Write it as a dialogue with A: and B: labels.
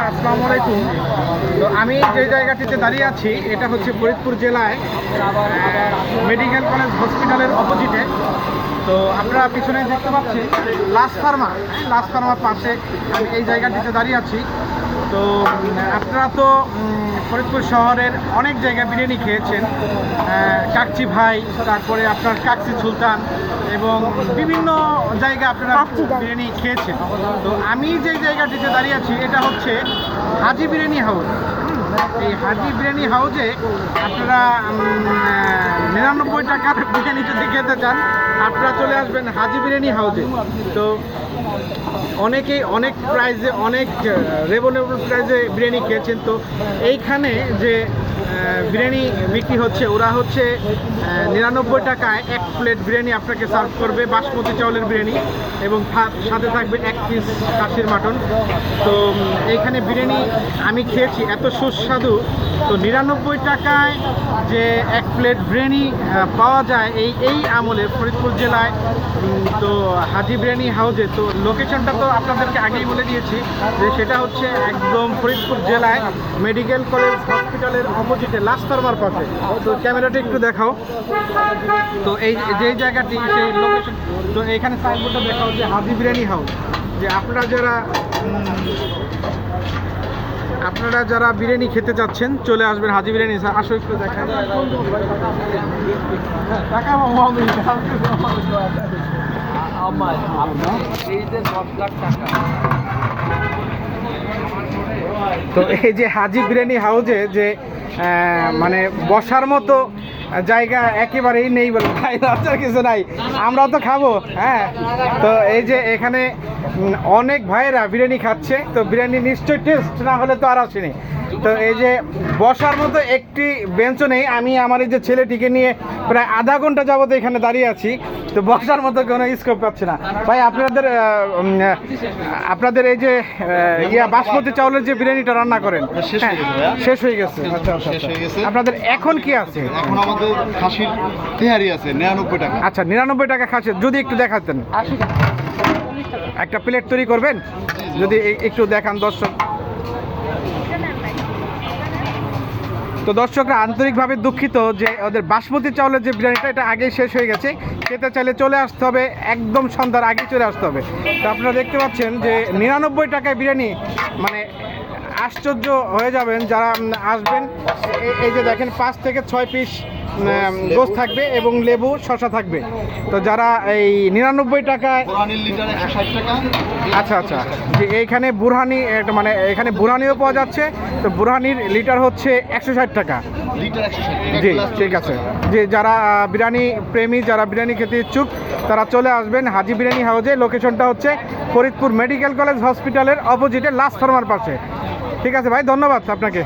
A: আসসালামু আলাইকুম। তো আমি যে জায়গাটিতে দাঁড়িয়ে আছি এটা হচ্ছে ফরিদপুর জেলায় মেডিকেল কলেজ হসপিটালের অপোজিটে। তো আপনারা পিছনে দেখতে পাচ্ছেন লাস্ট ফার্মার পাশে আমি এই জায়গাটিতে দাঁড়িয়ে আছি। তো আপনারা তো ফরিদপুর শহরের অনেক জায়গায় বিরিয়ানি খেয়েছেন, কাকচি ভাই, তারপরে আপনার কাকচি সুলতান এবং বিভিন্ন জায়গায় আপনারা বিরিয়ানি খেয়েছেন। তো আমি যে জায়গাটিতে দাঁড়িয়ে আছি এটা হচ্ছে হাজি বিরিয়ানি হাউস। এই হাজি বিরিয়ানি হাউসে আপনারা 99 টাকার বিরিয়ানি যদি খেতে চান আপনারা চলে আসবেন হাজি বিরিয়ানি হাউসে। তো অনেকেই অনেক প্রাইজে, অনেক রিজনেবল প্রাইজে বিরিয়ানি খেয়েছেন। তো এইখানে যে বিরিয়ানি বিক্রি হচ্ছে ওরা হচ্ছে 99 টাকায় এক প্লেট বিরিয়ানি আপনাকে সার্ভ করবে, বাসমতি চাউলের বিরিয়ানি, এবং সাথে থাকবে 1 পিস খাসির মাটন। তো এইখানে বিরিয়ানি আমি খেয়েছি এত সুস্বাদু। তো 99 টাকায় যে এক প্লেট বিরিয়ানি পাওয়া যায় এই আমলে ফরিদপুর জেলায়, তো হাজি বিরিয়ানি হাউসে। তো লোকেশনটা তো আপনাদেরকে আগেই বলে দিয়েছি যে সেটা হচ্ছে একদম ফরিদপুর জেলায় মেডিকেল কলেজ হসপিটালের অপোজিটে লাস্ট ফার্মার পাশে। তো ক্যামেরাটা একটু দেখাও। তো এই যে জায়গাটি, সেই লোকেশন, তো এইখানে সাইনবোর্ডটা দেখাও যে হাজি বিরিয়ানি হাউস। যে আপনারা যারা বিরিয়ানি খেতে চাচ্ছেন চলে আসবেন হাজি বিরিয়ানি। আসো একটু দেখান। তো এই যে হাজি বিরিয়ানি হাউসে যে মানে বসার মতো জায়গা একেবারেই নেই বলে ভাই, লজ্জার কিছু নাই, আমরাও তো খাবো। হ্যাঁ, তো এই যে এখানে অনেক ভাইয়েরা বিরিয়ানি খাচ্ছে। তো বিরিয়ানি নিশ্চয়ই টেস্ট না হলে তো আর আসেনি। তো এই যে বসার মতো একটি বেঞ্চও নেই। আমি আমার এই যে ছেলেটিকে নিয়ে প্রায় আধা ঘন্টা যাবত এখানে দাঁড়িয়ে আছি, তো বসার মতো কোনো স্কোপ পাচ্ছি না। ভাই আপনাদের এই যে বাসমতি চাউলের যে বিরিয়ানিটা রান্না করেন শেষ হয়ে গেছে। আচ্ছা, আপনাদের এখন কি আছে?
B: এখন আমাদের খাসির তেহারি আছে 99 টাকা।
A: আচ্ছা, 99 টাকা খাসি, যদি একটু দেখাতেন। একটা প্লেট তৈরি করবেন, যদি একটু দেখান দর্শক। তো দর্শকরা আন্তরিকভাবে দুঃখিত যে ওদের বাসমতি চাউলের যে বিরিয়ানিটা এটা আগেই শেষ হয়ে গেছে। খেতে চাইলে চলে আসতে হবে, একদম সন্ধ্যার আগেই চলে আসতে হবে। তো আপনারা দেখতে পাচ্ছেন যে 99 টাকায় বিরিয়ানি, মানে আশ্চর্য হয়ে যাবেন যারা আসবেন। এই যে দেখেন 5 থেকে 6 পিস গোস থাকবে এবং লেবু শসা থাকবে। তো যারা এই 99 টাকায়, আচ্ছা যে এইখানে বুরহানি, মানে এখানে বুরহানিও পাওয়া যাচ্ছে। তো বুরহানির লিটার হচ্ছে 160 টাকা। জি, ঠিক আছে। যে যারা বিরিয়ানি প্রেমী, যারা বিরিয়ানি খেতে ইচ্ছুক তারা চলে আসবেন হাজি বিরিয়ানি হাউসে। লোকেশনটা হচ্ছে ফরিদপুর মেডিকেল কলেজ হসপিটালের অপোজিটে লাস্ট ফার্মার পাশে। ঠিক আছে ভাই, ধন্যবাদ আপনাকে।